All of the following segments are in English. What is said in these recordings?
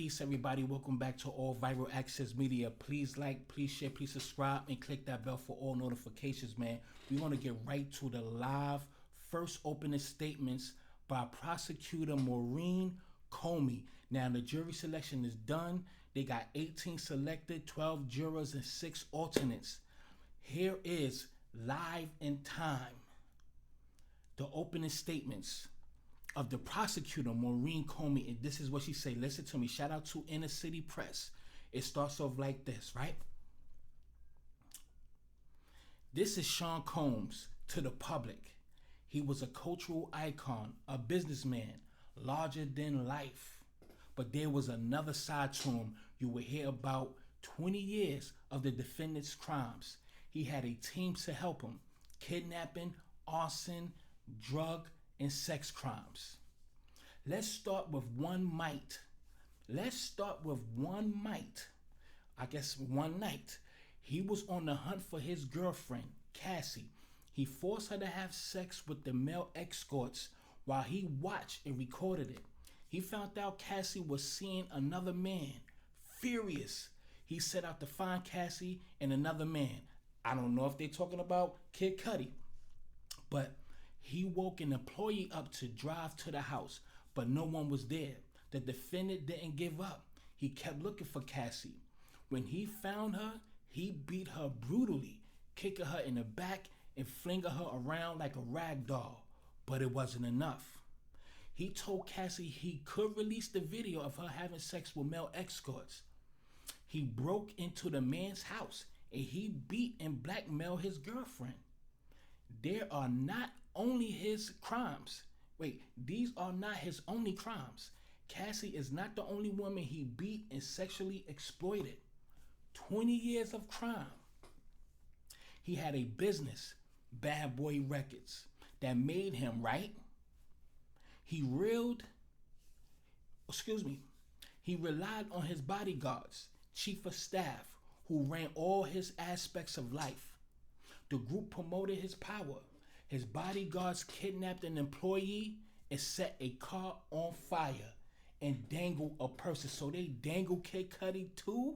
Peace, everybody. Welcome back to All Viral Access Media. Please like, please share, please subscribe, and click that bell for all notifications, man. We want to get right to the live first opening statements by Prosecutor Maureen Comey. Now, the jury selection is done. They got 18 selected, 12 jurors, and 6 alternates. Here is live in time the opening statements of the prosecutor, Maureen Comey, and this is what she say. Listen to me. Shout out to Inner City Press. It starts off like this, right? This is Sean Combs to the public. He was a cultural icon, a businessman, larger than life. But there was another side to him. You will hear about 20 years of the defendant's crimes. He had a team to help him. Kidnapping, arson, drug, and sex crimes. Let's start with one might. I guess one night. He was on the hunt for his girlfriend, Cassie. He forced her to have sex with the male escorts while he watched and recorded it. He found out Cassie was seeing another man. Furious, he set out to find Cassie and another man. I don't know if they're talking about Kid Cudi, but he woke an employee up to drive to the house, but no one was there. The defendant didn't give up. He kept looking for Cassie. When he found her, he beat her brutally, kicking her in the back and flinging her around like a rag doll. But it wasn't enough. He told Cassie he could release the video of her having sex with male escorts. He broke into the man's house and he beat and blackmailed his girlfriend. There are not only his crimes. These are not his only crimes. Cassie is not the only woman he beat and sexually exploited. 20 years of crime. He had a business, Bad Boy Records, that made him, right? He relied on his bodyguards, chief of staff, who ran all his aspects of life. The group promoted his power. His bodyguards kidnapped an employee and set a car on fire and dangled a person. So they dangled Kid Cudi too?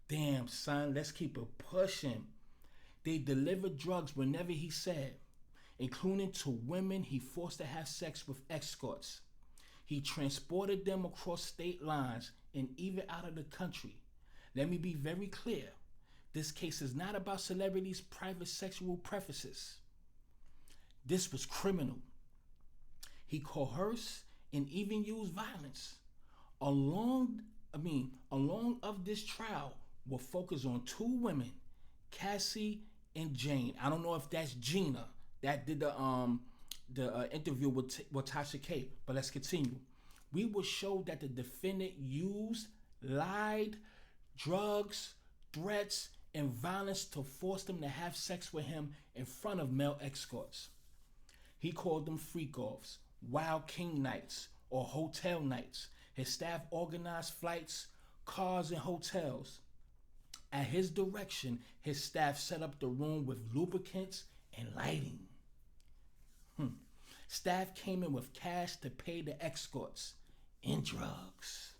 Damn, son, let's keep it pushing. They delivered drugs whenever he said, including to women he forced to have sex with escorts. He transported them across state lines and even out of the country. Let me be very clear. This case is not about celebrities' private sexual preferences. This was criminal. He coerced and even used violence. Along of this trial will focus on 2 women, Cassie and Jane. I don't know if that's Gina that did the interview with Tasha K, but let's continue. We will show that the defendant used, lied, drugs, threats, and violence to force them to have sex with him in front of male escorts. He called them freak-offs, wild king nights, or hotel nights. His staff organized flights, cars, and hotels. At his direction, his staff set up the room with lubricants and lighting. Staff came in with cash to pay the escorts and drugs.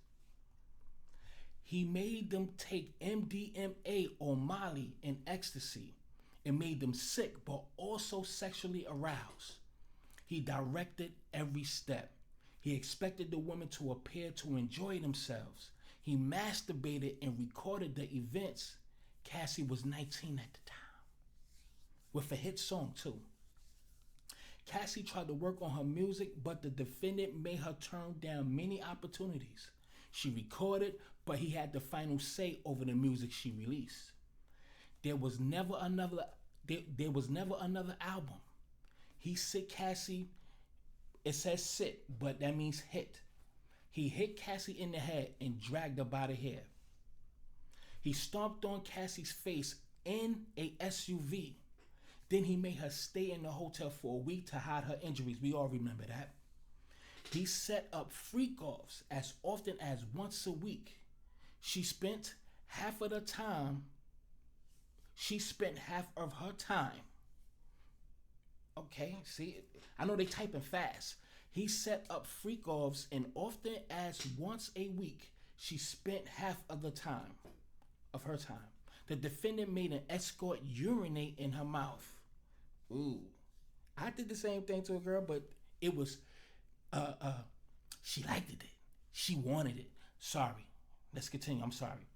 He made them take MDMA or Molly and ecstasy. It made them sick, but also sexually aroused. He directed every step. He expected the women to appear to enjoy themselves. He masturbated and recorded the events. Cassie was 19 at the time, with a hit song too. Cassie tried to work on her music, but the defendant made her turn down many opportunities. She recorded, but he had the final say over the music she released. There was never another album. He sit Cassie, it says sit, but that means hit. He hit Cassie in the head and dragged her by the hair. He stomped on Cassie's face in a SUV. Then he made her stay in the hotel for a week to hide her injuries. We all remember that. He set up freak-offs as often as once a week. She spent half of her time. Okay, see, I know they typing fast. He set up freak-offs and often as once a week. she spent half of her time. The defendant made an escort urinate in her mouth. Ooh. I did the same thing to a girl, but it was she liked it. She wanted it. Sorry. Let's continue. I'm sorry.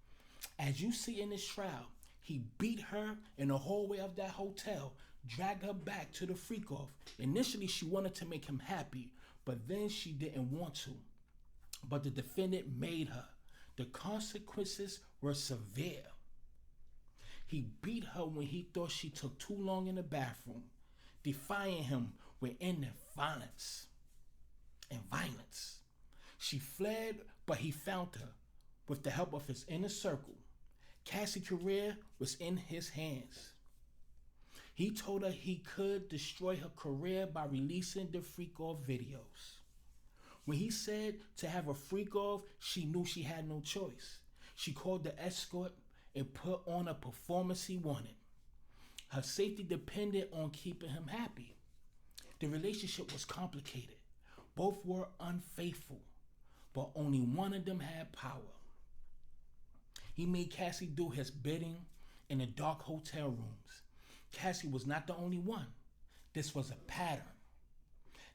As you see in this trial, he beat her in the hallway of that hotel, dragged her back to the freak off. Initially, she wanted to make him happy, but then she didn't want to. But the defendant made her. The consequences were severe. He beat her when he thought she took too long in the bathroom, defying him with inner violence and violence. She fled, but he found her with the help of his inner circle. Cassie's career was in his hands. He told her he could destroy her career by releasing the freak-off videos. When he said to have a freak-off, she knew she had no choice. She called the escort and put on a performance he wanted. Her safety depended on keeping him happy. The relationship was complicated. Both were unfaithful, but only one of them had power. He made Cassie do his bidding in the dark hotel rooms. Cassie was not the only one. This was a pattern.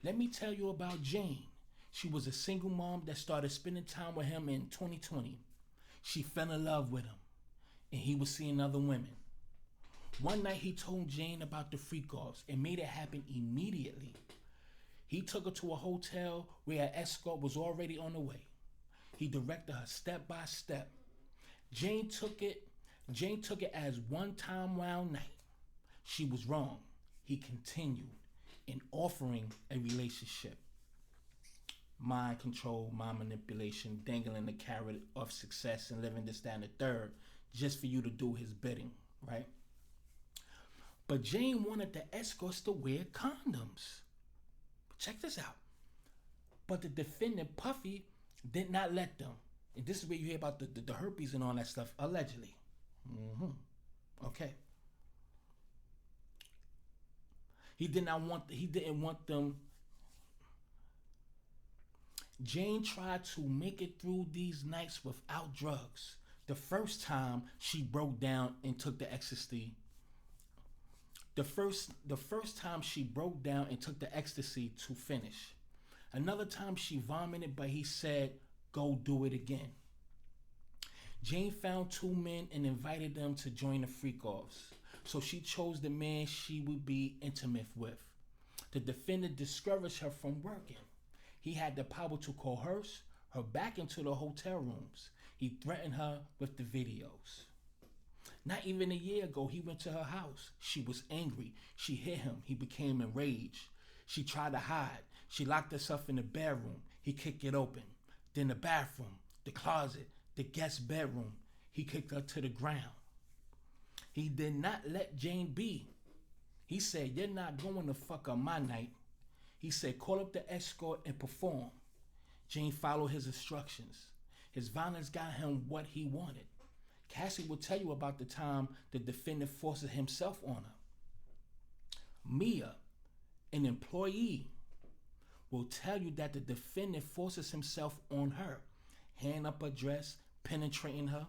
Let me tell you about Jane. She was a single mom that started spending time with him in 2020. She fell in love with him, and he was seeing other women. One night he told Jane about the freak-offs and made it happen immediately. He took her to a hotel where an escort was already on the way. He directed her step by step. Jane took it as one time wild night. She was wrong. He continued in offering a relationship. Mind control, mind manipulation, dangling the carrot of success and living this, that, and the third, just for you to do his bidding, right? But Jane wanted the escorts to wear condoms. Check this out. But the defendant, Puffy, did not let them. And this is where you hear about the herpes and all that stuff, allegedly. Okay. He didn't want them. Jane tried to make it through these nights without drugs. The first time she broke down and took the ecstasy. The first time she broke down and took the ecstasy to finish. Another time she vomited, but he said, "Go do it again." Jane found two men and invited them to join the freak-offs. So she chose the man she would be intimate with. The defendant discouraged her from working. He had the power to coerce her back into the hotel rooms. He threatened her with the videos. Not even a year ago, he went to her house. She was angry. She hit him. He became enraged. She tried to hide. She locked herself in the bedroom. He kicked it open. Then the bathroom, the closet, the guest bedroom. He kicked her to the ground. He did not let Jane be. He said, "You're not going to fuck on my night." He said, "Call up the escort and perform." Jane followed his instructions. His violence got him what he wanted. Cassie will tell you about the time the defendant forces himself on her. Mia, an employee, will tell you that the defendant forces himself on her, hand up her dress, penetrating her.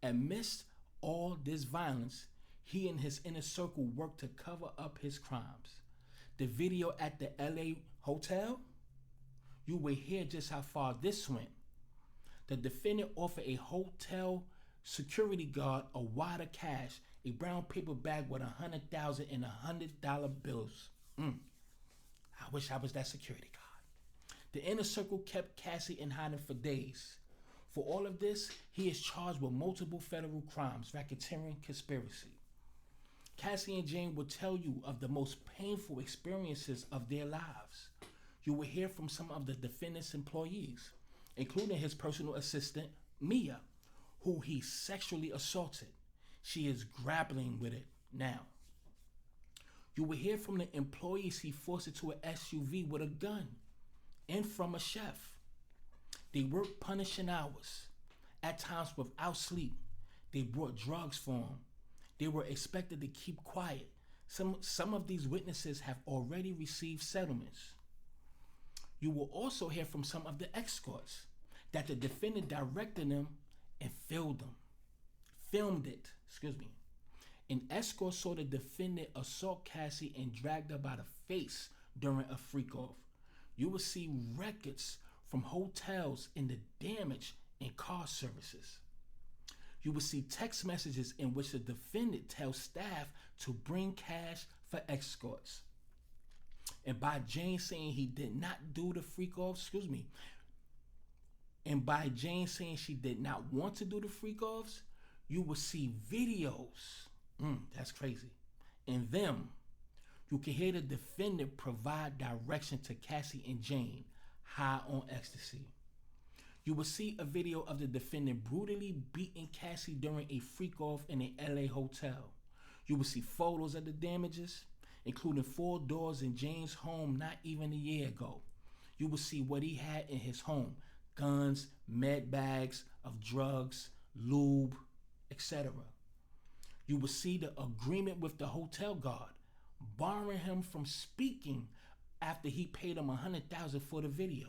Amidst all this violence, he and his inner circle worked to cover up his crimes. The video at the LA hotel, you will hear just how far this went. The defendant offered a hotel security guard a wad of cash, a brown paper bag with $100,000 and $100 bills. I wish I was that security guard. The inner circle kept Cassie in hiding for days. For all of this, he is charged with multiple federal crimes, racketeering, conspiracy. Cassie and Jane will tell you of the most painful experiences of their lives. You will hear from some of the defendant's employees, including his personal assistant, Mia, who he sexually assaulted. She is grappling with it now. You will hear from the employees he forced into an SUV with a gun, and from a chef. They worked punishing hours, at times without sleep. They brought drugs for him. They were expected to keep quiet. Some of these witnesses have already received settlements. You will also hear from some of the escorts. that the defendant directed them and filmed it. Excuse me. An escort saw the defendant assault Cassie and dragged her by the face during a freak-off. You will see records from hotels in the damage in car services. You will see text messages in which the defendant tells staff to bring cash for escorts. And by Jane saying he did not do the freak-offs, and by Jane saying she did not want to do the freak-offs, you will see videos. That's crazy. In them, you can hear the defendant provide direction to Cassie and Jane, high on ecstasy. You will see a video of the defendant brutally beating Cassie during a freak-off in an LA hotel. You will see photos of the damages, including 4 doors in Jane's home not even a year ago. You will see what he had in his home: guns, med bags of drugs, lube, etc. You will see the agreement with the hotel guard, barring him from speaking after he paid him $100,000 for the video.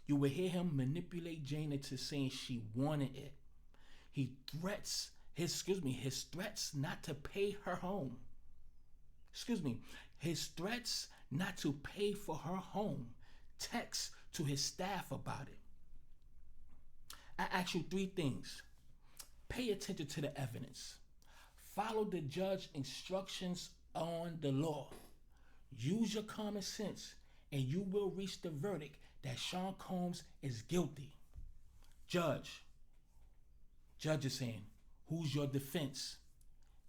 You will hear him manipulate Jane into saying she wanted it. His threats not to pay her home. His threats not to pay for her home. Text to his staff about it. I ask you 3 things. Pay attention to the evidence. Follow the judge's instructions on the law. Use your common sense, and you will reach the verdict that Sean Combs is guilty. Judge is saying, who's your defense?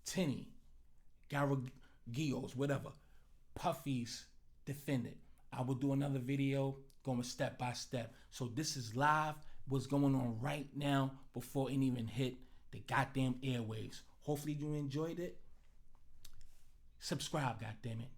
Tenny, Garagillos, whatever. Puffy's defendant. I will do another video going step by step. So this is live, what's going on right now before it even hit the goddamn airwaves. Hopefully you enjoyed it. Subscribe, goddammit.